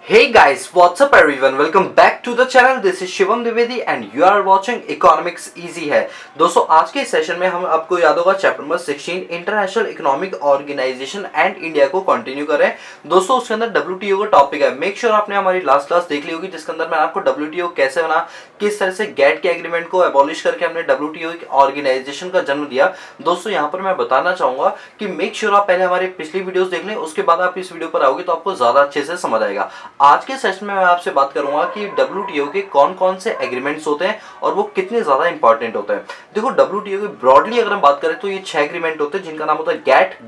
Hey guys, what's up everyone? Welcome back to the channel. This is Shivam Dwivedi and you are watching Economics Easy है। दोस्तों आज के session में हम आपको याद होगा chapter number 16 international economic organisation and India को कंटिन्यू करें। दोस्तों उसके अंदर WTO का टॉपिक है। मेक श्योर आपने हमारी लास्ट क्लास देख ली होगी जिसके अंदर मैंने आपको WTO कैसे बना, किस तरह से गेट के एग्रीमेंट को एबॉलिश करके हमने WTO ऑर्गेनाइजेशन का जन्म दिया। दोस्तों यहाँ पर मैं बताना चाहूंगा कि मेक श्योर आप पहले हमारी पिछली वीडियोस देख लें, उसके बाद आप इस वीडियो पर आओगे तो आपको ज्यादा अच्छे से समझ आएगा। आज के सेशन में मैं आपसे बात करूंगा कि WTO के कौन कौन से एग्रीमेंट्स होते हैं और वो कितने ज्यादा इंपॉर्टेंट होते हैं। देखो WTO की ब्रॉडली अगर हम बात करें तो ये 6 एग्रीमेंट होते हैं जिनका नाम होता है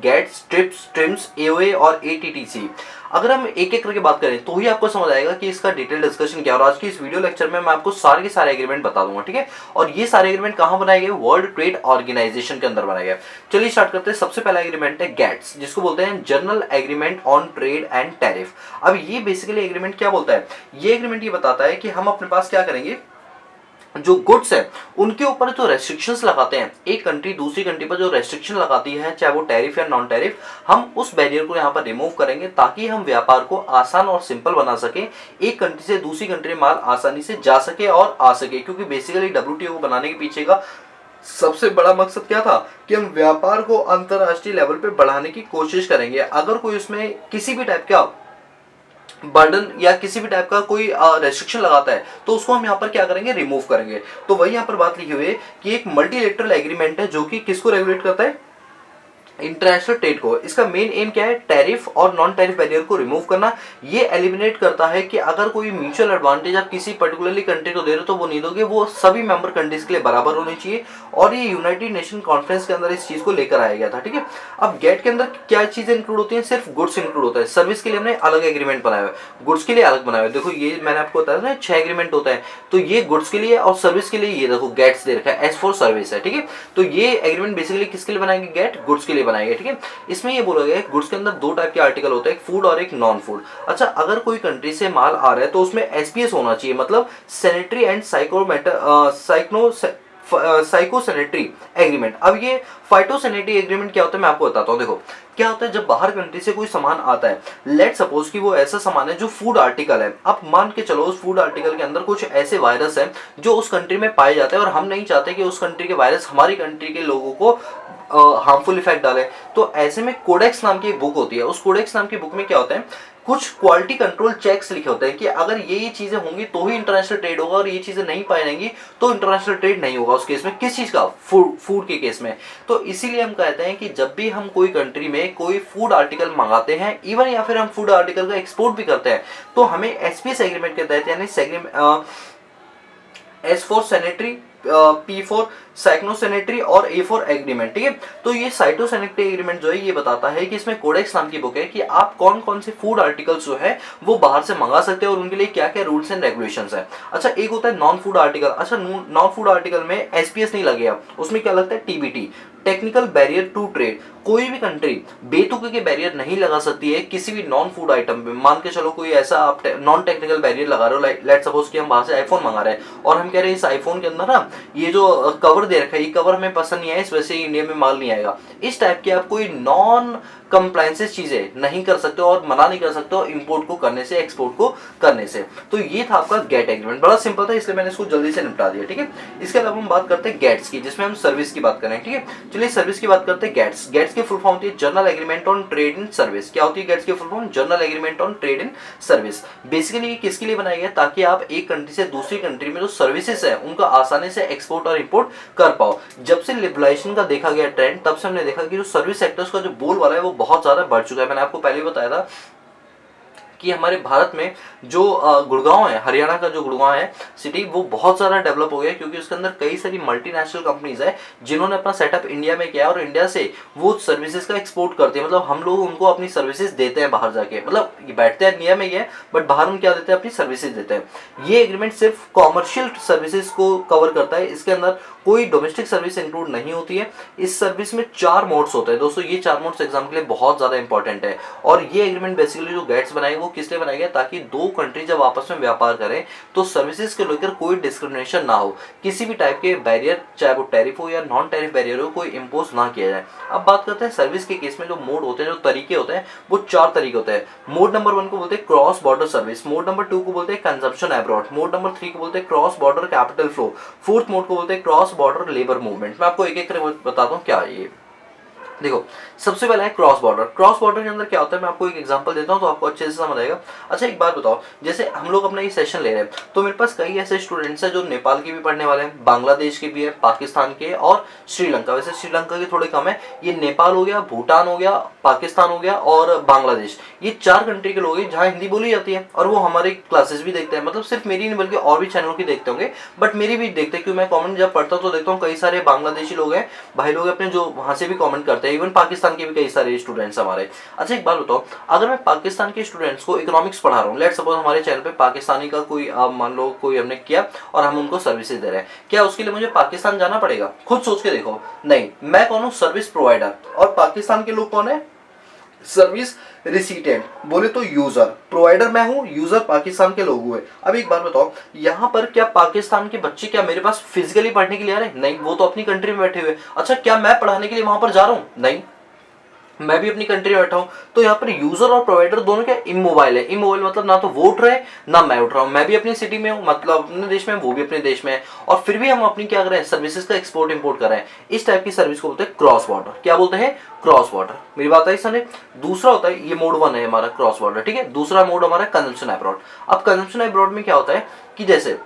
गेट्स, ट्रिप्स, ट्रिम्स, AOA और ATTC। अगर हम एक एक करके बात करें तो ही आपको समझ आएगा कि इसका डिटेल डिस्कशन क्या है। और आज की इस वीडियो लेक्चर में मैं आपको सारे के सारे एग्रीमेंट बता दूंगा, ठीक है। और ये सारे एग्रीमेंट कहां बनाए गए? वर्ल्ड ट्रेड ऑर्गेनाइजेशन के अंदर बनाए गए। चलिए स्टार्ट करते हैं। सबसे पहला एग्रीमेंट है गेट्स, जिसको बोलते हैं general agreement on trade and tariff. अब ये बेसिकली एग्रीमेंट क्या बोलता है? ये एग्रीमेंट ये बताता है कि हम अपने पास क्या करेंगे, जो गुड्स है उनके ऊपर जो रेस्ट्रिक्शंस लगाते हैं, एक कंट्री दूसरी कंट्री पर जो रेस्ट्रिक्शन लगाती है, चाहे वो टैरिफ या नॉन टैरिफ, हम उस बैरियर को यहाँ पर रिमूव करेंगे ताकि हम व्यापार को आसान और सिंपल बना सके, एक कंट्री से दूसरी कंट्री में माल आसानी से जा सके और आ सके। क्योंकि बेसिकली WTO को बनाने के पीछे का सबसे बड़ा मकसद क्या था कि हम व्यापार को अंतरराष्ट्रीय लेवल पे बढ़ाने की कोशिश करेंगे। अगर कोई उसमें किसी भी टाइप का बर्डन या किसी भी टाइप का कोई रेस्ट्रिक्शन लगाता है तो उसको हम यहाँ पर क्या करेंगे? रिमूव करेंगे। तो वही यहाँ पर बात लिखी हुई है कि एक मल्टीलेटरल एग्रीमेंट है जो कि किसको रेगुलेट करता है? इंटरनेशनल ट्रेड को। इसका मेन एम क्या है? टैरिफ और नॉन टैरिफ बैरियर को रिमूव करना। ये एलिमिनेट करता है कि अगर कोई म्यूचुअल एडवांटेज आप किसी पर्टिकुलरली कंट्री को दे रहे हो तो वो नहीं दोगे, वो सभी मेंबर कंट्रीज के लिए बराबर होनी चाहिए। और ये यूनाइटेड नेशन कॉन्फ्रेंस के अंदर इस चीज को लेकर आया गया था, ठीक है। अब गेट के अंदर क्या चीजें इंक्लूड होती है? सिर्फ गुड्स इंक्लूड होता है। सर्विस के लिए हमने अलग एग्रीमेंट बनाया हुआ है, गुड्स के लिए अलग बनाया हुआ है। देखो ये मैंने आपको बताया ना 6 एग्रीमेंट होता है, तो ये गुड्स के लिए और सर्विस के लिए ये देखो गेट्स दे रखा है, S फॉर सर्विस है, ठीक है। तो ये एग्रीमेंट बेसिकली किसके लिए बनाएंगे? गेट गुड्स के लिए बनाएंगे, ठीक है। इसमें ये बोला गया है गुड्स के अंदर 2 टाइप के आर्टिकल होते हैं, एक फूड और एक नॉन फूड। अच्छा, अगर कोई कंट्री से माल आ रहा है तो उसमें SPS होना चाहिए, मतलब सैनिटरी एंड साइकोसैनिटरी एग्रीमेंट। अब ये फाइटोसैनिटरी एग्रीमेंट क्या होता है मैं आपको बताता हूँ। देखो क्या होता है, जब बाहर कंट्री से कोई सामान आता है, लेट सपोज कि वो ऐसा सामान है जो फूड आर्टिकल है, आप मान के चलो उस फूड आर्टिकल के अंदर कुछ ऐसे वायरस है जो उस कंट्री में पाए जाते हैं और हम नहीं चाहते कि उस कंट्री के वायरस हमारी कंट्री के लोगों को हार्मफुल इफेक्ट डाले। तो ऐसे में कोडेक्स नाम की एक बुक होती है। उस कोडेक्स नाम की बुक में क्या होता है, कुछ क्वालिटी कंट्रोल चेक्स लिखे होते हैं कि अगर ये चीजें होंगी तो ही इंटरनेशनल ट्रेड होगा और ये चीजें नहीं पाई जाएंगी तो इंटरनेशनल ट्रेड नहीं होगा। उस केस में किस चीज का? फूड के केस में। तो इसीलिए हम कहते हैं कि जब भी हम कोई कंट्री में कोई फूड आर्टिकल मंगाते हैं, इवन या फिर हम फूड आर्टिकल का एक्सपोर्ट भी करते हैं, तो हमें SPS एग्रीमेंट के तहत यानी S for sanitary, P for phytosanitary और A फॉर एग्रीमेंट, ठीक है। तो ये साइटोसैनिटरी एग्रीमेंट जो है ये बताता है कि इसमें कोडेक्स नाम की बुक है कि आप कौन कौन से फूड आर्टिकल्स जो है वो बाहर से मंगा सकते हैं और उनके लिए क्या क्या रूल्स एंड रेगुलेशंस है। अच्छा, एक होता है नॉन फूड आर्टिकल। अच्छा, नॉन फूड आर्टिकल में SPS नहीं लगेगा, उसमें क्या लगता है? TBT, technical barrier to trade. कोई भी कंट्री बेतुके के बैरियर नहीं लगा सकती है किसी भी नॉन फूड आइटम पे। मान के चलो कोई ऐसा आप नॉन टेक्निकल बैरियर लगा रहे हो, लेट सपोज कि हम बाहर से आईफोन मंगा रहे हैं और हम कह रहे हैं इस आईफोन के अंदर ना ये जो कवर दे रखा है, ये कवर हमें पसंद नहीं आया, इस वजह से इंडिया में माल नहीं आएगा। इस टाइप की आप कोई नॉन कंप्लायंसेस चीजें नहीं कर सकते और मना नहीं कर सकते हो इंपोर्ट को करने से, एक्सपोर्ट को करने से। तो ये था आपका गेट एग्रीमेंट। बड़ा सिंपल था इसलिए मैंने इसको जल्दी से निपटा दिया, ठीक है। इसके अलावा हम बात करते हैं गेट्स की, जिसमें हम सर्विस की बात करें, ठीक है। चलिए सर्विस की बात करते हैं। गेट्स की फुल फॉर्म होती है general agreement on trade in service. क्या होती है गेट्स की full form? General agreement on trade in service. Basically ये किसके लिए बनाया गया? ताकि आप एक कंट्री से दूसरी कंट्री में जो सर्विसेज है उनका आसानी से एक्सपोर्ट और इंपोर्ट कर पाओ। जब से लिबरलाइजेशन का देखा गया ट्रेंड, तब से हमने देखा कि जो सर्विस सेक्टर्स का जो बोलबाला है वो बहुत ज्यादा बढ़ चुका है। मैंने आपको पहले ही बताया था कि हमारे भारत में जो गुड़गांव है, हरियाणा का जो गुड़गांव है सिटी, वो बहुत ज़्यादा डेवलप हो गया क्योंकि उसके अंदर कई सारी मल्टीनेशनल कंपनीज है जिन्होंने अपना सेटअप इंडिया में किया और इंडिया से वो सर्विसेज का एक्सपोर्ट करते हैं। मतलब हम लोग उनको अपनी सर्विसेज देते हैं बाहर जाके, मतलब बैठते हैं इंडिया में ही है बट बाहर हम क्या देते हैं? अपनी सर्विसेज देते हैं। ये एग्रीमेंट सिर्फ कॉमर्शियल सर्विसेज को कवर करता है, इसके अंदर कोई डोमेस्टिक सर्विस इंक्लूड नहीं होती है। इस सर्विस में 4 मोड्स होते हैं दोस्तों। ये 4 मोड्स एग्जाम के लिए बहुत ज़्यादा इंपॉर्टेंट है। और ये एग्रीमेंट बेसिकली जो गेट्स बनाए वो किस लिए बनाया गया, ताकि दो कंट्री जब आपस में व्यापार करें तो सर्विसेज के लेकर कोई डिस्क्रिमिनेशन ना हो, किसी भी टाइप के बैरियर, चाहे वो टैरिफ हो या नॉन टैरिफ बैरियर हो, कोई इम्पोज ना किया जाए। अब बात करते हैं सर्विस के केस में जो मोड होते हैं, जो तरीके होते हैं, वो 4 तरीके होते हैं। मोड नंबर 1 को बोलते हैं cross border service, mode number 2 को बोलते हैं कंजम्पशन अब्रॉड, मोड नंबर 3 को बोलते हैं cross border capital flow, fourth mode को बोलते हैं क्रॉस बॉर्डर लेबर मूवमेंट। मैं आपको एक एक करके बताता हूँ क्या है ये। देखो, सबसे पहला है क्रॉस बॉर्डर। क्रॉस बॉर्डर के अंदर क्या होता है, मैं आपको एक एग्जांपल देता हूं तो आपको अच्छे से समझ आएगा। अच्छा, एक बात बताओ, जैसे हम लोग अपना ये सेशन ले रहे हैं तो मेरे पास कई ऐसे स्टूडेंट्स हैं जो नेपाल के भी पढ़ने वाले हैं, बांग्लादेश के भी है, पाकिस्तान के और श्रीलंका। वैसे श्रीलंका के थोड़े कम है, ये नेपाल हो गया, भूटान हो गया, पाकिस्तान हो गया और बांग्लादेश, ये 4 कंट्री के लोग हैं जहाँ हिंदी बोली जाती है और वो हमारी क्लासेस भी देखते हैं। मतलब सिर्फ मेरी नहीं बल्कि और भी चैनलों की देखते होंगे, बट मेरी भी देखते हैं क्योंकि मैं कमेंट जब पढ़ता हूँ तो देखता हूँ कई सारे बांग्लादेशी लोग हैं, भाई लोग अपने, जो वहां से भी कमेंट करते हैं, इवन पाकिस्तान के भी कई सारे स्टूडेंट्स हमारे। अच्छा, एक बात बताओ, अगर मैं पाकिस्तान के स्टूडेंट्स को इकोनॉमिक्स पढ़ा रहा हूँ, लेट्स सपोज हमारे चैनल पे पाकिस्तानी का कोई, आप मान लो कोई हमने किया और हम उनको सर्विसेज दे रहे हैं, क्या उसके लिए मुझे पाकिस्तान जाना पड़ेगा? खुद सोच के देखो। नहीं, मैं कौन हूँ? Service provider. और पाकिस्तान के लोग कौन है? सर्विस रिसीटेंट, बोले तो यूजर। प्रोवाइडर मैं हूं, यूजर पाकिस्तान के लोग हुए। अब एक बात बताओ, यहाँ पर क्या पाकिस्तान के बच्चे क्या मेरे पास फिजिकली पढ़ने के लिए आ रहे हैं? नहीं, वो तो अपनी कंट्री में बैठे हुए। अच्छा, क्या मैं पढ़ाने के लिए वहां पर जा रहा हूँ? नहीं, मैं भी अपनी कंट्री में बैठा हूं। तो यहाँ पर यूजर और प्रोवाइडर दोनों क्या इमोबाइल है। इमोबाइल मतलब ना तो वो उठ रहे हैं ना मैं उठ रहा हूं, मैं भी अपनी सिटी में हूं, मतलब अपने देश में, वो भी अपने देश में है, और फिर भी हम अपनी क्या कर रहे हैं, सर्विसेज का एक्सपोर्ट इंपोर्ट कर रहे हैं। इस टाइप की सर्विस को बोलते हैं क्रॉस बॉर्डर। क्या बोलते हैं? Cross border. मेरी बात आई समझे? दूसरा होता है, ये मोड 1 है हमारा क्रॉस बॉर्डर, ठीक है। दूसरा मोड हमारा कंजम्पशन अब्रॉड। अब कंजम्पशन अब्रॉड में क्या होता है कि जैसे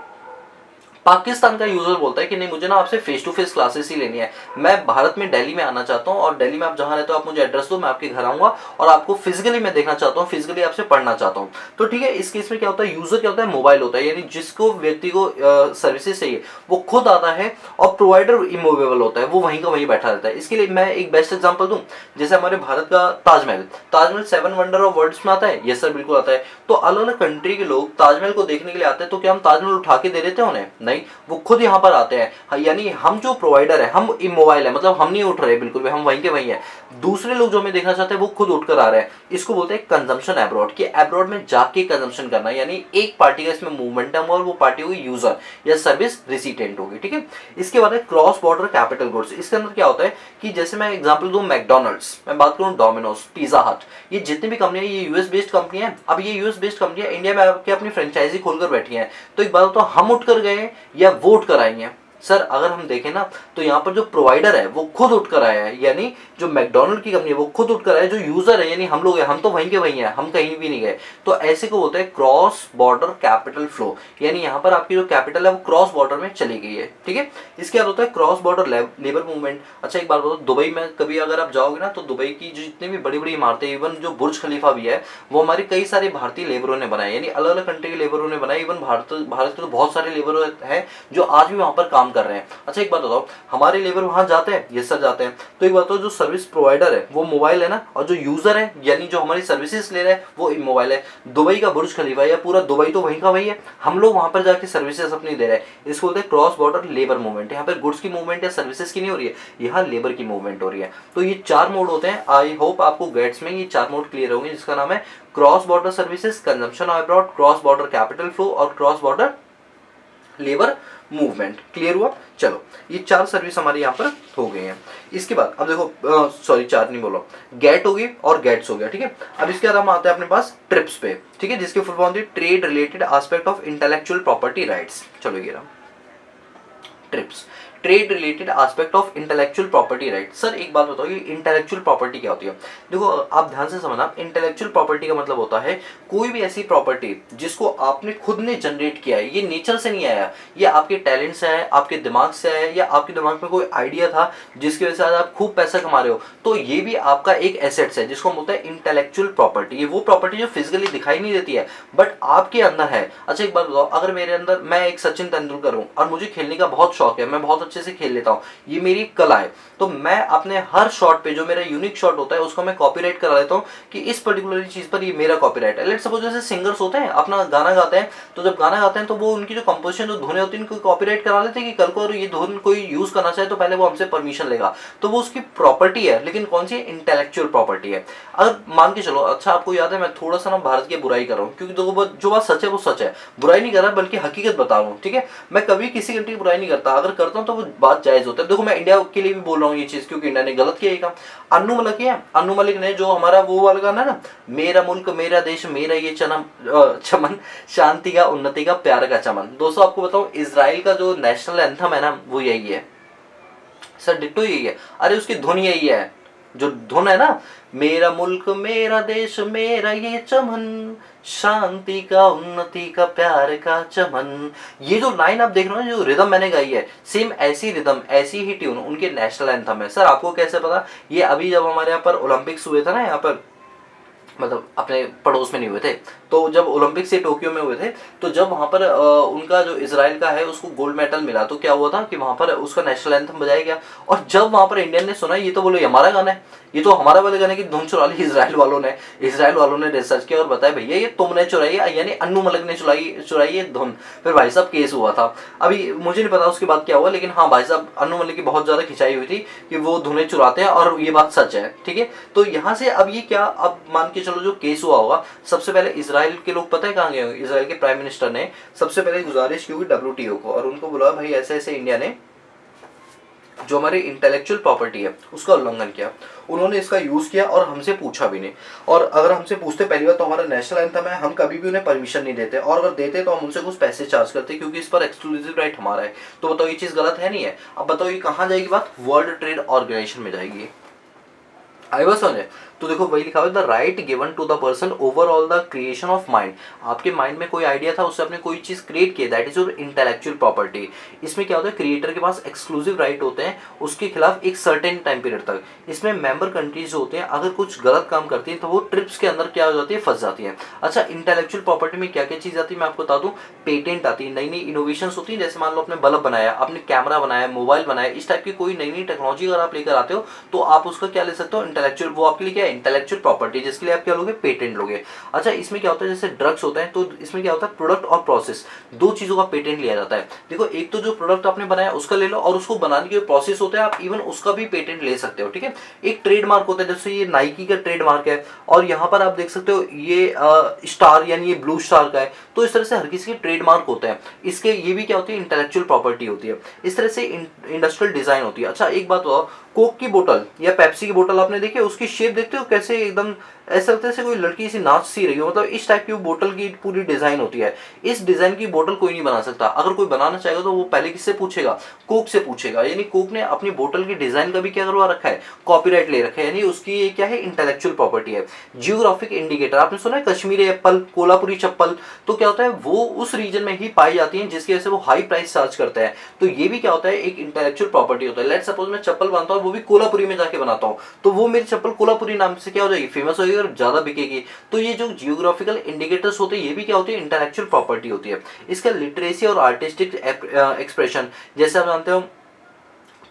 पाकिस्तान का यूजर बोलता है कि नहीं, मुझे ना आपसे फेस टू फेस क्लासेस ही लेनी है, मैं भारत में दिल्ली में आना चाहता हूँ और दिल्ली में आप जहां रहते हो आप मुझे एड्रेस दो, मैं आपके घर आऊंगा और आपको फिजिकली मैं देखना चाहता हूँ, फिजिकली आपसे पढ़ना चाहता हूँ। तो ठीक है, इस केस में क्या होता है, यूजर क्या होता है, मोबाइल होता है, यानी जिसको व्यक्ति को सर्विसेज चाहिए वो खुद आता है, और प्रोवाइडर इमूवेबल होता है, वो वहीं का वहीं बैठा रहता है। इसके लिए मैं एक बेस्ट एग्जाम्पल दूं, जैसे हमारे भारत का Taj Mahal, Taj Mahal 7 wonder of worlds में आता है। यस सर, बिल्कुल आता है। तो अलग अलग कंट्री के लोग ताजमहल को देखने के लिए आते हैं, तो क्या हम ताजमहल उठा के दे देते हैं उन्हें? नहीं, वो खुद यहाँ पर आते हैं। हाँ, यानी हम जो प्रोवाइडर है, हम इमोबाइल है, मतलब हम नहीं उठ रहे बिल्कुल भी, हम वहीं के वहीं है। दूसरे लोग जो हमें देखना चाहते हैं वो खुद उठकर आ रहे हैं। इसको बोलते हैं कंजम्पशन अब्रॉड, कि अब्रॉड में जाके कंजम्पशन करना, यानी एक पार्टी का इसमें मूवमेंटम और वो पार्टी होगी यूजर या सर्विस रिसिटेंट होगी, ठीक है। इसके बाद है क्रॉस बॉर्डर कैपिटल गुड्स। इसके अंदर क्या होता है कि जैसे मैं एग्जांपल दूं, मैकडॉनल्ड्स, मैं बात करूं डोमिनोज, पिज्जा हट, ये जितनी भी कंपनियां, ये यूएस बेस्ड कंपनी है। अब ये यूएस बेस्ड कंपनियां इंडिया में आके अपनी फ्रेंचाइजी खोलकर बैठी हैं। तो एक बात तो हम उठ कर गए या वो उठ कर आई हैं? सर, अगर हम देखें ना तो यहाँ पर जो प्रोवाइडर है वो खुद उठकर आया है, यानी जो मैकडॉनल्ड की कंपनी है वो खुद उठकर आया है। जो यूजर है यानी हम लोग हैं, हम तो वहीं के वहीं हैं, हम कहीं भी नहीं गए। तो ऐसे को बोलते हैं क्रॉस बॉर्डर कैपिटल फ्लो, यानी यहाँ पर आपकी जो कैपिटल है वो क्रॉस बॉर्डर में चली गई है, ठीक है। इसके बाद होता है क्रॉस बॉर्डर लेबर मूवमेंट। अच्छा, एक बात बताओ, दुबई में कभी अगर आप जाओगे ना तो दुबई की जो जितनी भी बड़ी बड़ी इमारतें, इवन जो बुर्ज खलीफा भी है, वो हमारे कई सारे भारतीय लेबरों ने बनाए, यानी अलग अलग कंट्री के लेबरों ने बनाए। इवन भारत के तो बहुत सारे लेबर हैं जो आज भी वहां पर काम कर रहे हैं। अच्छा, एक बात बताओ, हमारे लेबर वहां जाते हैं? यस सर, जाते हैं। तो एक बात बताओ, जो सर्विस प्रोवाइडर है वो मोबाइल है ना, और जो यूजर है यानी जो हमारी सर्विसेज ले रहे हैं वो मोबाइल है। दुबई का बुर्ज खलीफा या पूरा दुबई तो वहीं का वही है, हम लोग वहां पर जाके सर्विसेज अपनी दे रहे हैं। इसको बोलते हैं क्रॉस बॉर्डर लेबर मूवमेंट। यहाँ पर गुड्स की मूवमेंट या सर्विसेज की नहीं हो रही है, यहाँ लेबर की मूवमेंट हो रही है। तो ये 4 मोड होते हैं। आई होप आपको गेट्स में ये 4 मोड क्लियर होंगे, जिसका नाम है cross border services, consumption abroad, cross border capital flow और cross border labour movement. Clear हुआ? चलो, ये 4 सर्विस हमारे यहाँ पर हो गए हैं। इसके बाद अब देखो, सॉरी 4 नहीं बोलो, गेट होगी और गेट्स हो गया, ठीक है। अब इसके बाद हम आते हैं अपने पास ट्रिप्स पे, ठीक है, जिसके फुल फॉर्म होती है trade related aspect of intellectual property rights. चलो ये रहा trips, trade related aspect of intellectual property right. Sir एक बात बताओ, ये इंटेलेक्चुअल प्रॉपर्टी क्या होती है? देखो, आप ध्यान से समझना, इंटेलेक्चुअल प्रॉपर्टी का मतलब होता है कोई भी ऐसी प्रॉपर्टी जिसको आपने खुद ने जनरेट किया है, ये नेचर से नहीं आया, ये आपके टैलेंट से है, आपके दिमाग से है, या आपके दिमाग में कोई आइडिया था जिसकी वजह से आज आप खूब पैसा कमा रहे हो, तो ये भी आपका एक एसेट्स है जिसको हम बोलते हैं इंटेलेक्चुअल प्रॉपर्टी। ये वो प्रॉपर्टी जो फिजिकली दिखाई नहीं देती है बट आपके अंदर है। अच्छा, एक बात बताओ, अगर मेरे अंदर, मैं एक सचिन तेंदुलकर हूँ और मुझे खेलने का बहुत शौक है, मैं बहुत अच्छे से खेल लेता हूँ, ये मेरी कला है। तो मैं अपने हर शॉट पे जो मेरा यूनिक शॉट होता है उसको मैं कॉपीराइट करा लेता हूँ कि इस पर्टिकुलर चीज पर ये मेरा कॉपीराइट है। लेट्स सपोज जैसे सिंगर्स होते हैं अपना गाना गाते हैं, तो जब गाना गाते हैं तो वो उनकी जो कंपोजिशन जो धुनें होती है उनको कॉपीराइट करा लेते हैं कि कल को और ये धुन कोई यूज करना चाहे तो पहले वो हमसे परमिशन लेगा। तो वो उसकी प्रॉपर्टी है, लेकिन कौन सी इंटेलेक्चुअल प्रॉपर्टी है। अगर मान के चलो, अच्छा आपको याद है मैं थोड़ा सा ना भारत की बुराई कर रहा हूँ, क्योंकि देखो जो बात सच है वो सच है, बुराई नहीं कर रहा बल्कि हकीकत बता रहा हूँ, ठीक है। मैं कभी किसी कंट्री की बुराई नहीं करता, अगर करता हूँ तो वो बात जायज होता है। देखो मैं इंडिया के लिए भी बोल रहा हूँ ये चीज, क्योंकि इंडिया ने गलत किया ये काम। अन्नू मलिक है, अन्नू मलिक ने जो हमारा वो वाला गाना है ना, मेरा मुल्क मेरा देश मेरा ये चमन, शांति का उन्नति का प्यार का चमन। दोस्तों आपको बताऊं, इजराइल का जो नेशनल एंथम है ना वो यही है सर, डिट्टो यही है। अरे उसकी धुन यही है, जो धुन है ना, मेरा मुल्क मेरा देश मेरा ये चमन, शांति का उन्नति का प्यार का चमन। ये जो लाइन आप देख रहे हो, जो रिदम मैंने गाई है, सेम ऐसी रिदम ऐसी ही ट्यून उनके नेशनल एंथम है। सर आपको कैसे पता? ये अभी जब हमारे यहाँ पर ओलंपिक्स हुए थे ना, यहाँ पर मतलब अपने पड़ोस में नहीं हुए थे, तो जब ओलंपिक से टोक्यो में हुए थे, तो जब वहां पर उनका जो इसराइल का है उसको गोल्ड मेडल मिला, तो क्या हुआ था कि वहां पर उसका नेशनल एंथम बजाया गया। और जब वहां पर इंडियन ने सुना, ये तो बोलो ये हमारा गाना है, ये तो हमारा वाले गाने की धुन चुरा ली इसराइल वालों ने। इसराइल वालों ने रिसर्च किया और बताया भैया ये तुमने चुराई है, यानी अन्नू मलिक ने चुराई ये धुन। फिर भाई साहब केस हुआ था। अभी मुझे नहीं पता उसके बाद क्या हुआ, लेकिन हाँ भाई साहब अन्नू मलिक की बहुत ज्यादा खिंचाई हुई थी कि वो धुनें चुराते हैं, और ये बात सच है, ठीक है। तो यहाँ से अब ये क्या, अब मान के चलो जो केस हुआ होगा, सबसे पहले इसराइल के लोग पता है कहाँ गए होंगे, इसराइल के प्राइम मिनिस्टर ने सबसे पहले गुजारिश की होगी WTO को, और उनको बोला भाई ऐसे ऐसे इंडिया ने जो हमारी इंटेलेक्चुअल प्रॉपर्टी है उसका उल्लंघन किया। उन्होंने इसका यूज किया और हमसे पूछा भी नहीं, और अगर हमसे पूछते पहली बार तो हमारा नेशनल एंथम है, हम कभी भी उन्हें परमिशन नहीं देते, और अगर देते तो हम उनसे कुछ पैसे चार्ज करते, क्योंकि इस पर एक्सक्लूसिव राइट हमारा है। तो बताओ ये चीज गलत है नहीं है? अब बताओ ये कहाँ जाएगी बात? वर्ल्ड ट्रेड ऑर्गेनाइजेशन में जाएगी। आई बस समझे? तो देखो वही लिखा हुआ है, the right given to the person overall the creation of mind. आपके माइंड में कोई आइडिया था, उससे आपने कोई चीज क्रिएट की, that is your intellectual property. इसमें क्या होता है, क्रिएटर के पास एक्सक्लूसिव राइट होते हैं उसके खिलाफ एक सर्टेन टाइम पीरियड तक। इसमें मेंबर कंट्रीज होते हैं, अगर कुछ गलत काम करती हैं तो वो ट्रिप्स के अंदर क्या हो जाती है, फंस जाती है। अच्छा इंटेलेक्चुअल प्रॉपर्टी में क्या क्या चीज आती है मैं आपको बता दूं। पेटेंट आती है, नई नई इनोवेशंस होती है, जैसे मान लो आपने बल्ब बनाया, आपने कैमरा बनाया, मोबाइल बनाया, इस टाइप की कोई नई नई टेक्नोलॉजी अगर आप लेकर आते हो तो आप उसका क्या ले सकते हो, इंटेलेक्चुअल, वो आपके लिए क्या है, इंटेलेक्चुअल प्रॉपर्टी, जिसके लिए आप क्या लोगे, पेटेंट लोगे। अच्छा इसमें क्या होता है, जैसे ड्रग्स होता है, तो इसमें क्या होता है, प्रोडक्ट और प्रोसेस, दो चीजों का पेटेंट लिया जाता है। देखो एक तो जो प्रोडक्ट आपने बनाया उसका ले लो, और उसको बनाने के प्रोसेस होता है, आप इवन उसका भी पेटेंट ले सकते हो, ठीक है। एक ट्रेडमार्क होता है, जैसे ये नाइकी का ट्रेडमार्क है, और यहाँ पर आप देख सकते हो ये स्टार यानी ये ब्लू स्टार का है। तो इस तरह से हर किसी के ट्रेडमार्क होते हैं, इसके ये भी क्या होती है, इंटेलेक्चुअल प्रॉपर्टी होती है। इस तरह से इंडस्ट्रियल डिजाइन होती है। अच्छा एक बात बताओ, कोक की बोतल या पेप्सी की बोतल आपने देखी है, उसकी शेप देखते हो कैसे एकदम ऐसा लगता है जैसे कोई लड़की सी नाच सी रही हो, मतलब इस टाइप की बोतल की पूरी डिजाइन होती है। इस डिजाइन की बोतल कोई नहीं बना सकता, अगर कोई बनाना चाहेगा तो वो पहले किससे पूछेगा, कोक से पूछेगा। यानी कोक ने अपनी बोतल की डिजाइन का भी क्या करवा रखा है, कॉपीराइट ले रखा है, यानी उसकी ये क्या है, इंटेलेक्चुअल प्रॉपर्टी है। जियोग्राफिक इंडिकेटर आपने सुना है, कश्मीरी एप्पल, कोल्हापुरी चप्पल, तो क्या होता है वो उस रीजन में ही पाई जाती है, जिसकी वजह से वो हाई प्राइस चार्ज करते हैं। तो ये भी क्या होता है, एक इंटेलेक्चुअल प्रॉपर्टी होता है। लेट्स सपोज मैं चप्पल बनाता हूँ, वो भी कोल्हापुरी में जाके बनाता हूँ, तो वो मेरी चप्पल कोल्हापुरी नाम से क्या हो जाएगी, फेमस होगी और ज्यादा बिकेगी। तो ये जो जियोग्राफिकल इंडिकेटर्स होते हैं ये भी क्या होती है, इंटेलेक्चुअल प्रॉपर्टी होती है। इसका लिटरेसी और आर्टिस्टिक एक्सप्रेशन, जैसे आप जानते हो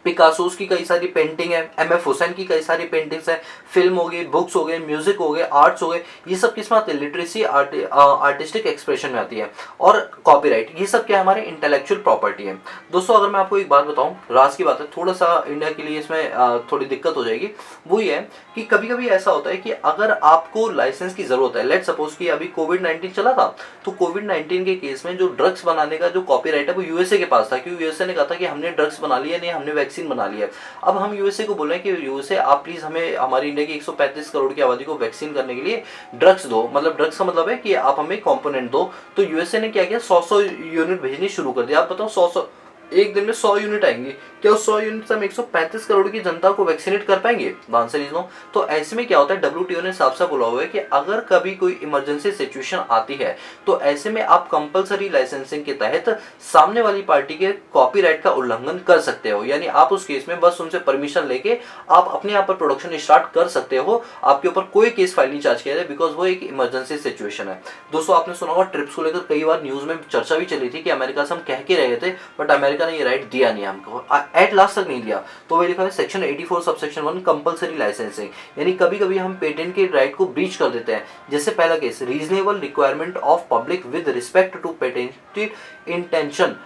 पिकासोस की कई सारी पेंटिंग है, MF हुसैन की कई सारी पेंटिंग्स है, फिल्म हो गई, बुक्स हो गए, म्यूजिक हो गए, आर्ट्स हो गए, ये सब किस में आते हैं, लिटरेसी आर्टिस्टिक एक्सप्रेशन में आती है। और कॉपीराइट, ये सब क्या है, हमारे इंटेलेक्चुअल प्रॉपर्टी है। दोस्तों अगर मैं आपको एक बात बताऊं, राज की बात है, थोड़ा सा इंडिया के लिए इसमें थोड़ी दिक्कत हो जाएगी। वो ये है कि कभी कभी ऐसा होता है कि अगर आपको लाइसेंस की जरूरत है, लेट सपोज कि अभी कोविड-19 चला था, तो कोविड-19 के केस में जो ड्रग्स बनाने का जो कॉपीराइट है वो यूएसए के पास था, क्योंकि यूएसए ने कहा था कि हमने ड्रग्स बना लिया, नहीं हमने वैक्सीन बना लिया। अब हम यूएसए को बोल रहे हैं कि यूएसए आप प्लीज हमें हमारी इंडिया की 135 करोड़ की आबादी को वैक्सीन करने के लिए ड्रग्स दो, मतलब ड्रग्स का मतलब है कि आप हमें कंपोनेंट दो। तो यूएसए ने क्या किया, 100 यूनिट भेजनी शुरू कर दिया। आप बताओ 100 एक दिन में 100 यूनिट आएंगी, क्या उस 100 यूनिट से हम 135 करोड़ की जनता को वैक्सीनेट कर पाएंगे? Answer is no. तो ऐसे में क्या होता है, WTO ने साफ साफ बोला हुआ है कि अगर कभी कोई इमरजेंसी सिचुएशन आती है तो ऐसे में आप कंपलसरी लाइसेंसिंग के तहत सामने वाली पार्टी के कॉपीराइट का उल्लंघन कर सकते हो। यानी आप उस केस में बस उनसे परमिशन लेके आप अपने यहाँ पर प्रोडक्शन स्टार्ट कर सकते हो, आपके ऊपर कोई केस फाइल नहीं चार्ज किया जाए, बिकॉज वो एक इमरजेंसी सिचुएशन है। दोस्तों आपने सुना होगा ट्रिप्स को लेकर कई बार न्यूज में चर्चा भी चली थी कि अमेरिका से हम कह के रहे थे, बट अमेरिका अमेरिका ने ये राइट दिया नहीं हमको, एट लास्ट तक नहीं दिया। तो वही लिखा है सेक्शन 84 सबसेक्शन 1 कंपलसरी लाइसेंसिंग, यानी कभी कभी हम पेटेंट के राइट को ब्रीच कर देते हैं। जैसे पहला case, reasonable requirement of public with respect to patented intention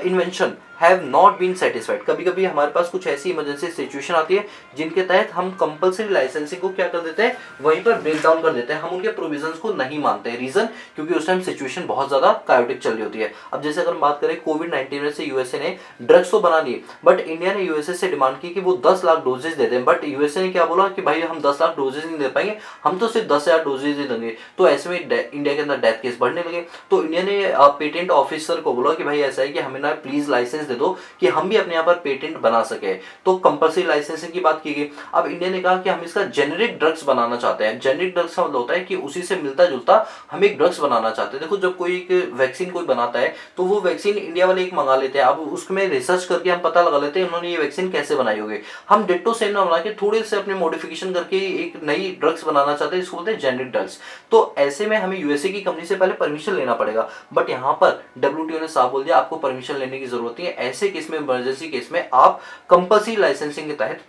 invention have not been satisfied. कभी कभी हमारे पास कुछ ऐसी इमरजेंसी सिचुएशन आती है जिनके तहत हम कंपलसरी लाइसेंसिंग को क्या कर देते हैं, वहीं पर ब्रेक डाउन कर देते हैं, हम उनके प्रोविजंस को नहीं मानते हैं। रीजन, क्योंकि उस टाइम सिचुएशन बहुत ज्यादा कायोटिक चल रही होती है। अब जैसे अगर हम बात करें कोविड-19 में से यूएसए ने ड्रग्स तो बना लिए, बट इंडिया ने यूएसए से डिमांड की कि वो 10 लाख डोजेज दे दें, बट यूएसए ने क्या बोला कि भाई हम 10 लाख डोजेज नहीं दे पाएंगे, हम तो सिर्फ 10,000 डोजेज ही देंगे। तो ऐसे में इंडिया के अंदर डेथ केस बढ़ने लगे। तो इंडिया ने पेटेंट ऑफिसर को बोला कि भाई ऐसा है कि हमें ना प्लीज लाइसेंस दे दो कि हम भी अपने यहाँ पर पेटेंट बना सके। तो कंपलसरी लाइसेंसिंग की बात की गई। अब इंडिया ने कहा कि हम इसका जेनेरिक ड्रग्स बनाना चाहते हैं। जेनेरिक ड्रग्स का मतलब होता है कि उसी से मिलता जुलता हम एक ड्रग्स बनाना चाहते हैं। देखो जब कोई एक वैक्सीन कोई बनाता है तो वो वैक्सीन इंडिया वाले एक मंगा लेते हैं, अब उसमें रिसर्च करके हम पता लगा लेते हैं उन्होंने ये वैक्सीन कैसे बनाई होगी। हम डिट्टो सेम ना बना के थोड़े से अपने मॉडिफिकेशन करके एक नई ड्रग्स बनाना चाहते हैं, इसको बोलते हैं जेनेरिक ड्रग्स। तो ऐसे में हमें यूएसए की कंपनी से पहले परमिशन लेना पड़ेगा, बट यहाँ पर डब्ल्यूटीओ ने साफ बोल दिया आपको परमिशन लेने की जरूरत नहीं है। ऐसे केस में, इमरजेंसी केस में आप कंपल्सरी लाइसेंसिंग के तहत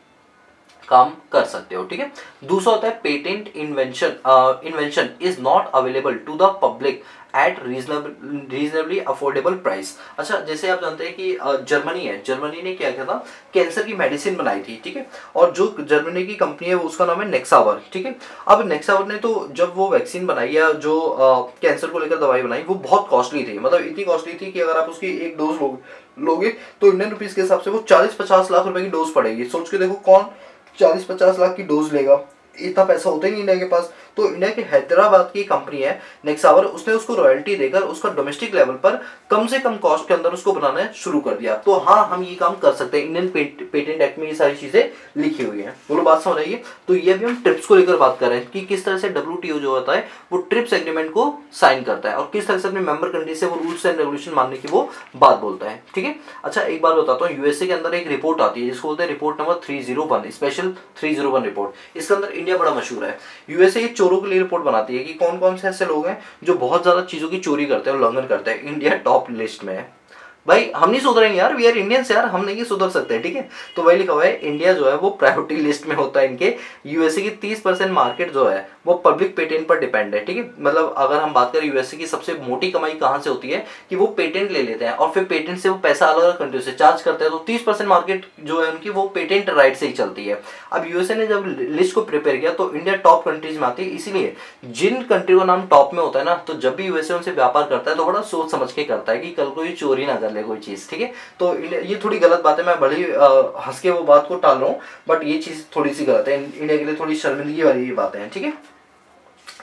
काम कर सकते हो। ठीक है। दूसरा होता है patent invention is not available to the public at reasonably affordable price. अच्छा, जैसे आप जानते हैं कि जर्मनी है, जर्मनी ने क्या किया था, कैंसर की मेडिसिन बनाई थी। ठीक है। और जो जर्मनी की कंपनी है वो उसका नाम है नेक्सावर। ठीक है। अब नेक्सावर ने तो जब वो वैक्सीन बनाई या जो कैंसर को लेकर दवाई बनाई वो बहुत कॉस्टली थी, मतलब इतनी कॉस्टली थी कि अगर आप उसकी एक डोज लोगे तो इंडियन रुपीज के हिसाब से वो 40-50 लाख रुपए की डोज पड़ेगी। सोच के देखो कौन 40-50 लाख की डोज लेगा, इतना पैसा होता ही नहीं इंडिया के पास। तो इंडिया की हैदराबाद की कंपनी है नेक्सावर, उसने उसको रॉयल्टी देकर उसका डोमेस्टिक लेवल पर कम से कम कॉस्ट के अंदर उसको बनाना शुरू कर दिया। तो हाँ, हम ये काम कर सकते हैं। इंडियन पेटेंट एक्ट में ये सारी चीजें लिखी हुई है। बोलो बात समझ आइए। तो ये भी हम ट्रिप्स को लेकर बात कर रहे हैं कि किस तरह से डब्ल्यूटीओ जो होता है वो ट्रिप्स एग्रीमेंट को साइन करता है और किस तरह से अपने मेंबर कंट्री से वो रूल्स एंड रेगुलेशन मानने की वो बात बोलता है। ठीक है। अच्छा, एक बात बताता हूँ, यूएसए के अंदर एक रिपोर्ट आती है जिसको बोलते हैं रिपोर्ट नंबर 301, स्पेशल 301 रिपोर्ट। इसके अंदर इंडिया बड़ा मशहूर है। यूएसए चोरों के लिए रिपोर्ट बनाती है कि कौन कौन से ऐसे लोग हैं जो बहुत ज्यादा चीजों की चोरी करते हैं, उल्लंघन करते हैं। इंडिया टॉप लिस्ट में है। भाई हम नहीं सुधरेंगे यार, वी आर इंडियंस यार, हम नहीं सुधर सकते। ठीक है। तो वही लिखा हुआ है इंडिया जो है वो प्रायोरिटी लिस्ट में होता है इनके। यूएसए की 30% मार्केट जो है वो पब्लिक पेटेंट पर डिपेंड है। ठीक है। मतलब अगर हम बात करें यूएसए की सबसे मोटी कमाई कहां से होती है कि वो पेटेंट ले लेते हैं और फिर पेटेंट से वो पैसा अलग अलग कंट्री से चार्ज करते हैं। तो 30% मार्केट जो है उनकी वो पेटेंट राइट से ही चलती है। अब यूएसए ने जब लिस्ट को प्रिपेयर किया तो इंडिया टॉप कंट्रीज में आती है। इसीलिए जिन कंट्री का नाम टॉप में होता है ना, तो जब भी यूएसए उनसे व्यापार करता है तो बड़ा सोच समझ के करता है कि कल को ये चोरी ना कर ले कोई चीज। ठीक है। तो ये थोड़ी गलत बात है, मैं बड़ी हंस के वो बात को टाल रहा हूँ, बट ये चीज थोड़ी सी गलत है, इंडिया के लिए थोड़ी शर्मिंदगी वाली ये बातें हैं। ठीक है।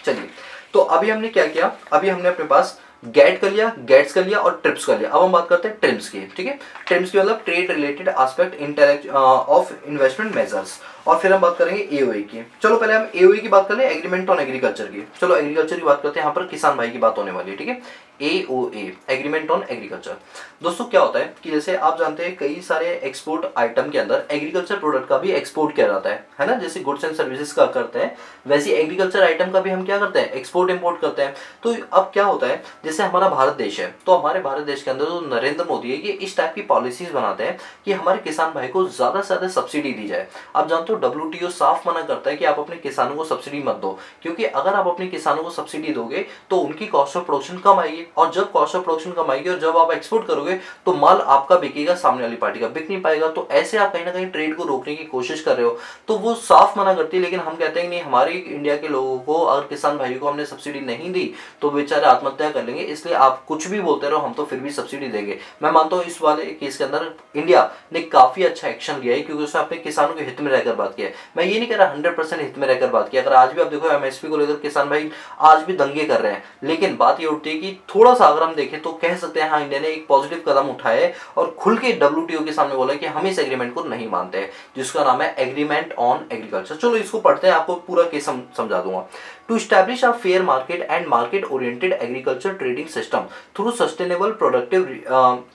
चलिए, तो अभी हमने क्या किया, अभी हमने अपने पास गेट कर लिया, गेट्स कर लिया और ट्रिप्स कर लिया। अब हम बात करते हैं ट्रिम्स की। ठीक है। ट्रिम्स की मतलब trade related aspect of investment measures. और फिर हम बात करेंगे एओए की। चलो पहले हम एओए की बात कर लें, एग्रीमेंट ऑन एग्रीकल्चर की। चलो एग्रीकल्चर की बात करते हैं, यहाँ पर किसान भाई की बात होने वाली है। ठीक है। AOA, agreement on agriculture. दोस्तों क्या होता है कि जैसे आप जानते हैं कई सारे एक्सपोर्ट आइटम के अंदर एग्रीकल्चर प्रोडक्ट का भी एक्सपोर्ट किया जाता है ना, जैसे गुड्स एंड सर्विसेज का करते हैं वैसे एग्रीकल्चर आइटम का भी हम क्या करते हैं, एक्सपोर्ट इंपोर्ट करते हैं। तो अब क्या होता है, जैसे हमारा भारत देश है तो हमारे भारत देश के अंदर जो नरेंद्र मोदी है ये इस टाइप की पॉलिसीज बनाते हैं कि हमारे किसान भाई को ज्यादा से ज्यादा सब्सिडी दी जाए। आप जानते हो डब्ल्यूटीओ साफ मना करता है कि आप अपने किसानों को सब्सिडी मत दो, क्योंकि अगर आप अपने किसानों को सब्सिडी दोगे तो उनकी कॉस्ट ऑफ प्रोडक्शन कम आएगी, और जब कॉस्ट ऑफ प्रोडक्शन कम आएगी और जब आप एक्सपोर्ट करोगे तो माल आपका बिकेगा, सामने वाली पार्टी का बिक नहीं पाएगा। तो ऐसे आप कहीं ना कहीं ट्रेड को रोकने की कोशिश कर रहे हो। तो वो साफ मना करती है, लेकिन हम कहते हैं नहीं, हमारे इंडिया के लोगों को और किसान भाइयों को हमने सब्सिडी नहीं दी तो बेचारे आत्महत्या कर लेंगे, इसलिए आप कुछ भी बोलते रहो, हम तो फिर भी सब्सिडी देंगे। मैं मानता हूँ इस वाले केस के अंदर इंडिया ने काफी अच्छा एक्शन लिया है, क्योंकि उसने अपने किसानों के हित में रहकर बात किया है। मैं ये नहीं कह रहा 100% हित में रहकर बात किया। अगर आज भी आप देखो एमएसपी को लेकर किसान भाई आज भी दंगे कर रहे हैं, लेकिन बात ये उठती है कि थोड़ा सा अगर हम देखें तो कह सकते हैं हाँ, इंडिया ने एक पॉजिटिव कदम उठाया है और खुल के डब्ल्यूटीओ के सामने बोला कि हम इस एग्रीमेंट को नहीं मानते हैं, जिसका नाम है एग्रीमेंट ऑन एग्रीकल्चर। चलो इसको पढ़ते हैं, आपको पूरा केस समझा दूंगा। To establish a fair market and market oriented agriculture trading system through sustainable productive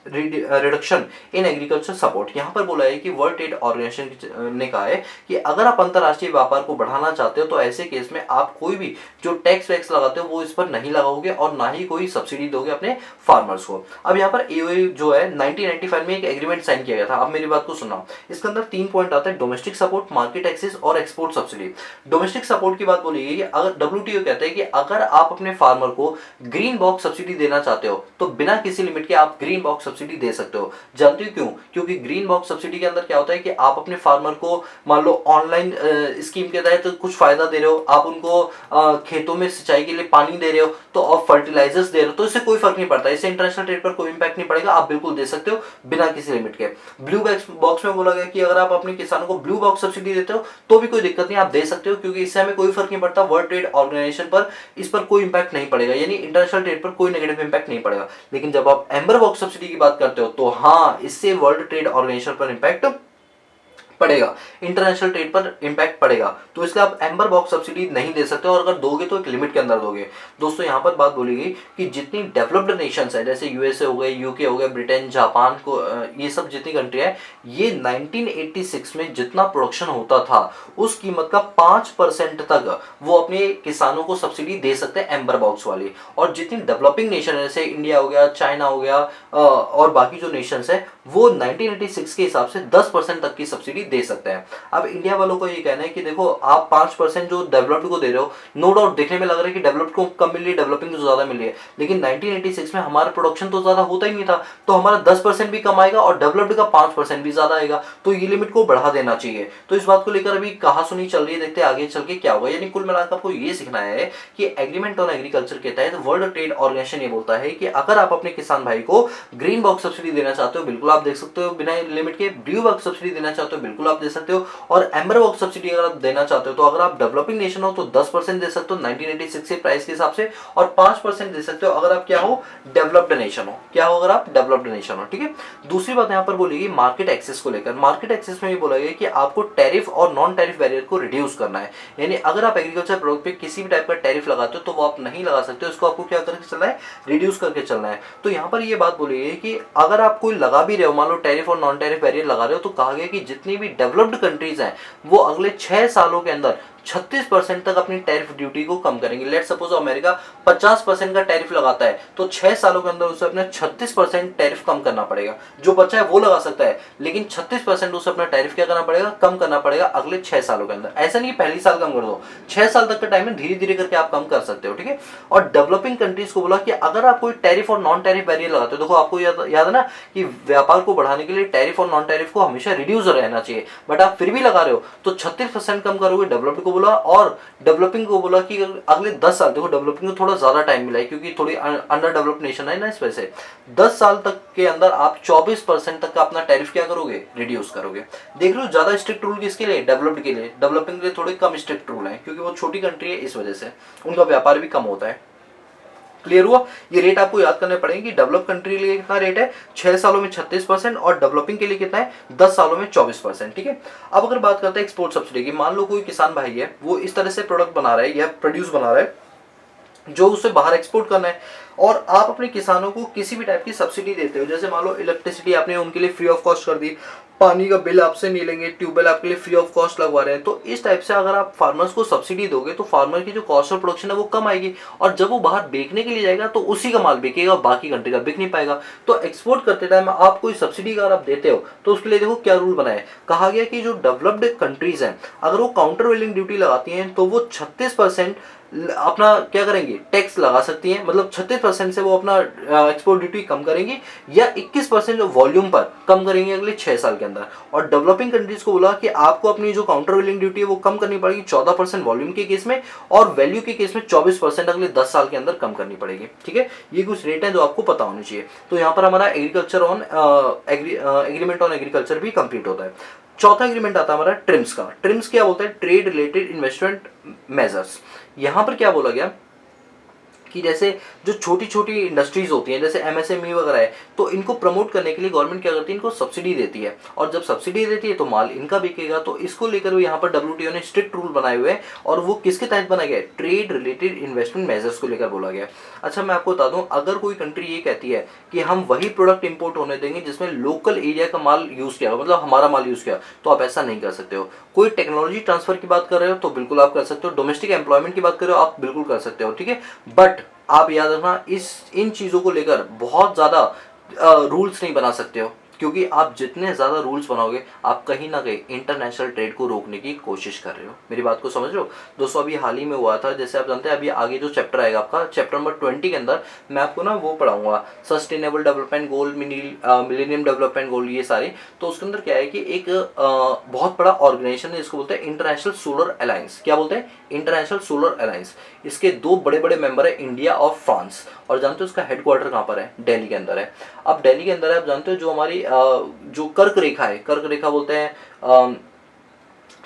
reduction in agriculture support. यहाँ पर बोला है कि वर्ल्ड ट्रेड ऑर्गेनाइजेशन ने कहा है कि अगर आप अंतर्राष्ट्रीय व्यापार को बढ़ाना चाहते हो तो ऐसे केस में आप कोई भी जो टैक्स वैक्स लगाते हो वो इस पर नहीं लगाओगे और ना ही कोई सब्सिडी दोगे अपने फार्मर्स को। अब यहाँ पर एओए जो है 1995 में एक एग्रीमेंट साइन किया गया था। अब मेरी बात को सुनना, इसके अंदर 3 पॉइंट आता है, डोमेस्टिक सपोर्ट, मार्केट एक्सेस और एक्सपोर्ट सब्सिडी। डोमेस्टिक सपोर्ट की बात बोली गई, अगर डब्ल्यूटीओ कहते हैं कि अगर आप अपने फार्मर को ग्रीन बॉक्स सब्सिडी देना चाहते हो तो बिना किसी लिमिट के आप ग्रीन बॉक्स सब्सिडी दे सकते हो। जानते हो क्यों? क्योंकि ग्रीन बॉक्स सब्सिडी के अंदर क्या होता है कि आप अपने फार्मर को मान लो ऑनलाइन स्कीम के तहत कुछ फायदा दे रहे हो, आप उनको खेतों में सिंचाई के लिए पानी दे रहे हो तो और फर्टिलाइजर्स दे रहे हो, तो इससे कोई फर्क नहीं पड़ता, इससे इंटरनेशनल ट्रेड पर कोई इंपैक्ट नहीं पड़ेगा, आप बिल्कुल दे सकते हो बिना किसी लिमिट के। ब्लू बॉक्स में बोला गया कि अगर आप अपने किसानों को ब्लू बॉक्स सब्सिडी देते हो तो भी कोई दिक्कत नहीं, आप दे सकते हो, क्योंकि इससे हमें कोई फर्क नहीं पड़ता, वर्ल्ड ट्रेड ऑर्गेनाइजेशन पर इस पर कोई इंपैक्ट नहीं पड़ेगा, यानी इंटरनेशनल ट्रेड पर कोई नेगेटिव इंपैक्ट नहीं पड़ेगा। लेकिन जब आप एम्बर बॉक्स सब्सिडी की बात करते हो तो हाँ, इससे वर्ल्ड ट्रेड ऑर्गेनाइजेशन पर इंपैक्ट पड़ेगा, इंटरनेशनल ट्रेड पर इंपैक्ट पड़ेगा, तो इसलिए आप एम्बर बॉक्स सब्सिडी नहीं दे सकते और अगर दोगे तो एक लिमिट के अंदर दोगे। दोस्तों यहाँ पर बात बोली गई कि जितनी डेवलप्ड नेशंस है जैसे यूएसए हो गए, यूके हो गए, ब्रिटेन, जापान को, ये सब जितनी कंट्री है, ये 1986 में जितना प्रोडक्शन होता था उस कीमत का 5% तक वो अपने किसानों को सब्सिडी दे सकते हैं एम्बर बॉक्स वाली। और जितनी डेवलपिंग नेशन है जैसे इंडिया हो गया, चाइना हो गया और बाकी जो नेशंस है वो 1986 के हिसाब से 10% तक की सब्सिडी दे सकते हैं। अब इंडिया वालों को ये कहना है कि देखो आप 5% जो डेवलप्ड को दे रहे हो, नो डाउट देखने में लग रहा है कि डेवलप्ड को कम मिल रही है, डेवलपिंग को ज्यादा मिल रही है, लेकिन 1986 में हमारा प्रोडक्शन तो ज्यादा होता ही नहीं था, तो हमारा 10% भी कम आएगा और डेवलप्ड का 5% भी ज्यादा आएगा, तो ये लिमिट को बढ़ा देना चाहिए। तो इस बात को लेकर अभी कहा सुनी चल रही है, देखते हैं आगे चल के क्या होगा। यानी कुल मिलाकर आपको ये सीखना है कि एग्रीमेंट ऑन एग्रीकल्चर के तहत वर्ल्ड ट्रेड ऑर्गेनाइजेशन ये बोलता है कि अगर आप अपने किसान भाई को ग्रीन बॉक्स सब्सिडी देना चाहते हो बिल्कुल आप दे सकते हो बिना लिमिट के, ब्लू बॉक्स सब्सिडी देना चाहते हो बिल्कुल आप दे सकते हो, और एम्बर बॉक्स सब्सिडी अगर आप देना चाहते हो तो अगर आप डेवलपिंग नेशन हो तो 10% दे सकते हो 1986 के प्राइस के हिसाब से, और 5% दे सकते हो अगर आप क्या हो, डेवलप्ड नेशन हो। क्या हो? अगर आप डेवलप्ड नेशन हो, ठीक है। दूसरी बात यहाँ पर बोली गई मार्केट एक्सेस को लेकर। मार्केट एक्सेस में ये बोला गया कि आपको टैरिफ और नॉन टैरिफ बैरियर को रिड्यूस करना है, यानी अगर आप एग्रीकल्चर प्रोडक्ट पे किसी भी टाइप का टैरिफ लगाते हो तो वो आप नहीं लगा सकते, उसको आपको क्या करके चलना है, रिड्यूस करके चलना है। तो यहाँ पर ये बात बोली गई कि अगर आप कोई लगा भी रहे हो, मान लो टैरिफ और नॉन टैरिफ बैरियर लगा रहे हो, तो कहा गया कि जितनी भी डेवलप्ड कंट्रीज हैं वो अगले 6 सालों के अंदर 36% तक अपनी टैरिफ ड्यूटी को कम करेंगे। लेट सपोज अमेरिका 50% का टैरिफ लगाता है तो 6 सालों के अंदर उसे अपने 36% टैरिफ कम करना पड़ेगा, जो बचा है वो लगा सकता है, लेकिन 36% उसे अपना टैरिफ क्या करना पड़ेगा, कम करना पड़ेगा अगले 6 सालों के अंदर। ऐसा नहीं पहली साल कम कर दो, 6 साल तक का टाइम है, धीरे धीरे करके आप कम कर सकते हो, ठीक है। और डेवलपिंग कंट्रीज को बोला कि अगर आप कोई टैरिफ और नॉन टैरिफ बैरियर लगाते हो, देखो आपको याद है ना कि व्यापार को बढ़ाने के लिए टैरिफ और नॉन टैरिफ को हमेशा रिड्यूस रहना चाहिए, बट आप फिर भी लगा रहे हो तो 36% कम करोगे, डेवलप्ड को बोला, और डेवलपिंग को बोला कि अगले 10 साल, देखो डेवलपिंग को थोड़ा ज्यादा टाइम मिला है क्योंकि थोड़ी अंडर डेवलप्ड नेशन है ना, इस वजह से 10 साल तक के अंदर आप 24% तक का अपना टैरिफ क्या करोगे, रिड्यूस करोगे। देख लो ज्यादा स्ट्रिक्ट रूल किसके लिए, डेवलप्ड के लिए, डेवलपिंग के लिए थोड़े कम स्ट्रिक्ट रूल है क्योंकि वो छोटी कंट्री है, इस वजह से उनका व्यापार भी कम होता है। क्लियर हुआ? ये रेट आपको याद करने पड़ेंगे कि डेवलप कंट्री के लिए कितना रेट है, 6 सालों में 36% और डेवलपिंग के लिए कितना है, 10 सालों में 24%, ठीक है। अब अगर बात करते हैं एक्सपोर्ट सब्सिडी की, मान लो कोई किसान भाई है वो इस तरह से प्रोडक्ट बना रहा है या प्रोड्यूस बना रहा है जो उसे बाहर एक्सपोर्ट करना है, और आप अपने किसानों को किसी भी टाइप की सब्सिडी देते हो, जैसे मान लो इलेक्ट्रिसिटी आपने उनके लिए फ्री ऑफ कॉस्ट कर दी, पानी का बिल आपसे नहीं लेंगे, ट्यूबवेल आपके लिए फ्री ऑफ कॉस्ट लगवा रहे हैं, तो इस टाइप से अगर आप फार्मर्स को सब्सिडी दोगे तो फार्मर की जो कॉस्ट ऑफ प्रोडक्शन है वो कम आएगी, और जब वो बाहर बेचने के लिए जाएगा तो उसी का माल बिकेगा, बाकी कंट्री का बिक नहीं पाएगा। तो एक्सपोर्ट करते टाइम आप कोई सब्सिडी अगर आप देते हो तो उसके लिए देखो क्या रूल बनाए, कहा गया कि जो डेवलप्ड कंट्रीज हैं अगर वो काउंटर वेलिंग ड्यूटी लगाती हैं तो वो 36% अपना क्या करेंगे, टैक्स लगा सकती हैं, मतलब 36% से वो अपना एक्सपोर्ट ड्यूटी कम करेंगी, या 21% जो वॉल्यूम पर कम करेंगे अगले 6 साल के अंदर। और डेवलपिंग कंट्रीज को बोला कि आपको अपनी जो काउंटर वेलिंग ड्यूटी है वो कम करनी पड़ेगी 14% वॉल्यूम के केस में, और वैल्यू के केस में 24% अगले 10 साल के अंदर कम करनी पड़ेगी, ठीक है। ये कुछ रेट है जो आपको पता होनी चाहिए। तो यहाँ पर हमारा agriculture on agreement on agriculture भी कंप्लीट होता है। चौथा एग्रीमेंट आता है हमारा ट्रिम्स का। ट्रिम्स क्या बोलता है, ट्रेड रिलेटेड इन्वेस्टमेंट मेजर्स। यहां पर क्या बोला गया कि जैसे जो छोटी छोटी इंडस्ट्रीज होती हैं जैसे एमएसएमई वगैरह है, तो इनको प्रमोट करने के लिए गवर्नमेंट क्या करती है, इनको सब्सिडी देती है, और जब सब्सिडी देती है तो माल इनका बिकेगा। तो इसको लेकर वो यहाँ पर डब्ल्यूटीओ ने स्ट्रिक्ट रूल बनाए हुए हैं, और वो किसके तहत बनाया गया है, ट्रेड रिलेटेड इन्वेस्टमेंट मेजर्स को लेकर बोला गया। अच्छा मैं आपको बता दूं, अगर कोई कंट्री ये कहती है कि हम वही प्रोडक्ट इंपोर्ट होने देंगे जिसमें लोकल एरिया का माल यूज किया, मतलब हमारा माल यूज किया, तो आप ऐसा नहीं कर सकते हो। कोई टेक्नोलॉजी ट्रांसफर की बात कर रहे हो तो बिल्कुल आप कर सकते हो, डोमेस्टिक एम्प्लॉयमेंट की बात कर रहे हो आप बिल्कुल कर सकते हो, ठीक है। बट आप याद रखना, इन चीजों को लेकर बहुत ज्यादा रूल्स नहीं बना सकते हो, क्योंकि आप जितने ज्यादा रूल्स बनाओगे आप कहीं ना कहीं इंटरनेशनल ट्रेड को रोकने की कोशिश कर रहे हो। मेरी बात को समझ रहे हो दोस्तों। अभी हाल ही में हुआ था, जैसे आप जानते हैं अभी आगे जो चैप्टर आएगा आपका चैप्टर नंबर 20 के अंदर मैं आपको ना वो पढ़ाऊंगा, sustainable development goal, millennium development goal, ये सारे। तो उसके अंदर क्या है कि एक बहुत बड़ा ऑर्गेनाइजेशन है जिसको बोलते हैं इंटरनेशनल सोलर अलायंस। क्या बोलते हैं, इंटरनेशनल सोलर अलायंस। इसके दो बड़े बड़े मेंबर है, इंडिया और फ्रांस। और जानते हो उसका हेडक्वार्टर कहाँ पर है, दिल्ली के अंदर है। अब दिल्ली के अंदर है, आप जानते हो जो हमारी जो कर्क रेखा है, कर्क रेखा बोलते हैं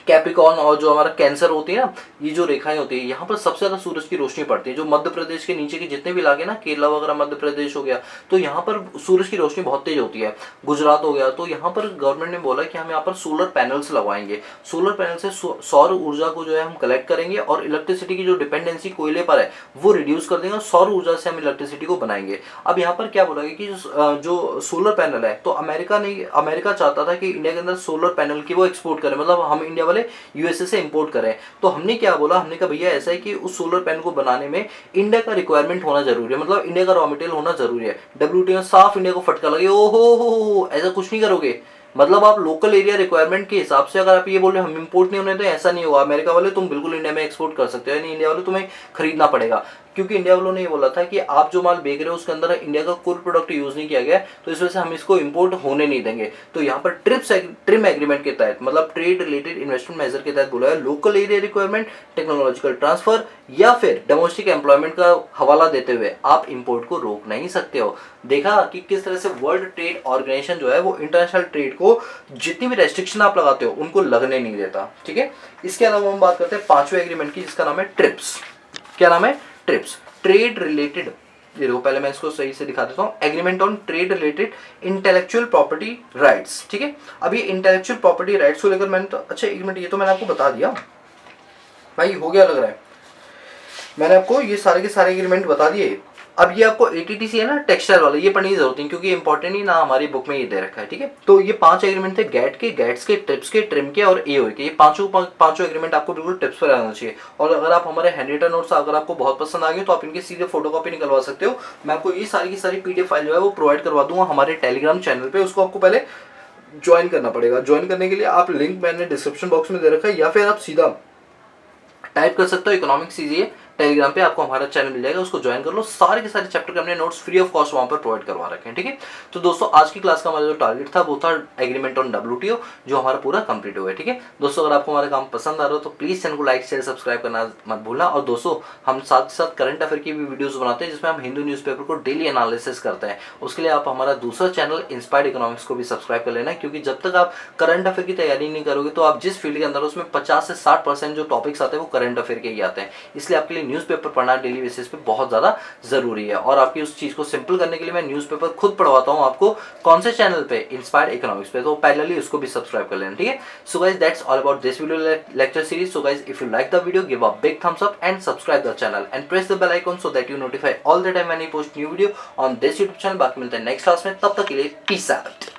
कैप्रिकॉर्न, और जो हमारा कैंसर होती है ना, ये जो रेखाएं होती है यहाँ पर सबसे ज्यादा सूरज की रोशनी पड़ती है। जो मध्य प्रदेश के नीचे के जितने भी इलाके ना, केरला वगैरह मध्य प्रदेश हो गया, तो यहाँ पर सूरज की रोशनी बहुत तेज होती है। गुजरात हो गया, तो यहाँ पर गवर्नमेंट ने बोला कि हम यहाँ पर सोलर पैनल्स लगवाएंगे। सोलर पैनल से सौर ऊर्जा को जो है हम कलेक्ट करेंगे, और इलेक्ट्रिसिटी की जो डिपेंडेंसी कोयले पर है वो रिड्यूस कर देंगे, और सौर ऊर्जा से हम इलेक्ट्रिसिटी को बनाएंगे। अब यहाँ पर क्या बोला गया कि जो सोलर पैनल है, तो अमेरिका चाहता था कि इंडिया के अंदर सोलर पैनल की वो एक्सपोर्ट करें, मतलब हम इंडिया वाले यूएसए से इंपोर्ट करें। तो हमने क्या बोला, हमने कहा भैया ऐसा है कि उस सोलर पैनल को बनाने में इंडिया का रिक्वायरमेंट होना जरूरी है, मतलब इंडिया का रॉ मटेरियल होना जरूरी है। डब्ल्यूटीओ साफ इंडिया को फटका लगे, ओ हो ऐसा कुछ नहीं करोगे, मतलब आप लोकल एरिया रिक्वायरमेंट के हिसाब से अगर आप ये बोल रहे हम इंपोर्ट नहीं होने तो ऐसा नहीं होगा। अमेरिका वाले तुम बिल्कुल इंडिया में एक्सपोर्ट कर सकते हो, यानी इंडिया वाले तुम्हें खरीदना पड़ेगा, क्योंकि इंडिया वालों ने ये बोला था कि आप जो माल बेच रहे हो उसके अंदर इंडिया का कोई प्रोडक्ट यूज नहीं किया गया, तो इस वजह से हम इसको इंपोर्ट होने नहीं देंगे। तो यहाँ पर ट्रिम एग्रीमेंट के तहत, मतलब ट्रेड रिलेटेड इन्वेस्टमेंट मेजर के तहत बोला है, local area requirement, technological transfer या फिर डोमेस्टिक एम्प्लॉयमेंट का हवाला देते हुए आप इंपोर्ट को रोक नहीं सकते हो। देखा कि किस तरह से वर्ल्ड ट्रेड ऑर्गेनाइजेशन जो है वो इंटरनेशनल ट्रेड को जितनी भी रेस्ट्रिक्शन आप लगाते हो उनको लगने नहीं देता, ठीक है। इसके अलावा हम बात करते हैं पांचवें एग्रीमेंट की, जिसका नाम है ट्रिप्स। क्या नाम है, ट्रिप्स, ट्रेड रिलेटेड। ये देखो पहले मैं इसको सही से दिखा देता हूँ, agreement on trade related intellectual property rights, ठीक है। अब ये इंटेलेक्चुअल प्रॉपर्टी राइट्स को लेकर मैंने तो अच्छा एक मिनट, ये तो मैंने आपको बता दिया भाई, हो गया लग रहा है, मैंने आपको ये सारे के सारे एग्रीमेंट बता दिए। अब ये आपको एटीटीसी है ना, टेक्सटाइल वाला, ये पढ़ने की जरूरत नहीं क्योंकि इंपॉर्टेंट ही ना हमारी बुक में ये दे रखा है, ठीक है। तो ये 5 एग्रीमेंट थे, गैट के, गैट्स के, ट्रिप्स के, ट्रिम के और एओए के। ये पांचों एग्रीमेंट आपको बिल्कुल टिप्स पर आना चाहिए। और अगर आप हमारे हैंड रिटन नोट्स अगर आपको बहुत पसंद आ गए तो आप इनके सीधे फोटोकॉपी निकलवा सकते हो। मैं आपको ये सारी की सारी पीडीएफ फाइल जो है वो प्रोवाइड करवा दूंगा हमारे टेलीग्राम चैनल पे। उसको आपको पहले ज्वाइन करना पड़ेगा। ज्वाइन करने के लिए आप लिंक मैंने डिस्क्रिप्शन बॉक्स में दे रखा है, या फिर आप सीधा टाइप कर सकते हो इकोनॉमिक्स इजी है, टेलीग्राम पे आपको हमारा चैनल मिल जाएगा, उसको ज्वाइन कर लो। सारे के सारे चैप्टर के हमने नोट्स फ्री ऑफ कॉस्ट वहां पर प्रोवाइड करवा रखे हैं, ठीक है। तो दोस्तों आज की क्लास का हमारा जो टारगेट था वो था एग्रीमेंट ऑन डब्ल्यूटीओ, जो हमारा पूरा कंप्लीट हुआ है, ठीक है। दोस्तों अगर आपको हमारा काम पसंद आ रहा हो तो प्लीज चैनल को लाइक शेयर सब्सक्राइब करना मत भूलना। और दोस्तों हम साथ साथ करंट अफेयर की भी वीडियोस बनाते हैं जिसमें हम हिंदू न्यूज़पेपर को डेली एनालिसिस करते हैं। उसके लिए आप हमारा दूसरा चैनल इंस्पायर्ड इकोनॉमिक्स को भी सब्सक्राइब कर लेना, क्योंकि जब तक आप करंट अफेयर की तैयारी नहीं करोगे तो आप जिस फील्ड के अंदर उसमें 50 से 60% जो टॉपिक्स आते हैं वो करंट अफेयर के ही आते हैं। इसलिए आपके लिए न्यूज़पेपर पढ़ना डेली बेसिस पे बहुत ज्यादा जरूरी है। और आपकी उस चीज को सिंपल करने के लिए मैं न्यूज़पेपर खुद पढ़वाता हूं आपको। कौन से चैनल पे, इंस्पायर्ड इकोनॉमिक्स पे, तो पैरेलली उसको भी सब्सक्राइब कर लेना, ठीक है। So guys that's all about this video lecture series. So guys if you like the video give a big thumbs up and subscribe the channel and press the bell icon so that you notify all the time when I post new video on this YouTube channel. बाकी मिलते हैं next class में, तब तक के लिए peace out.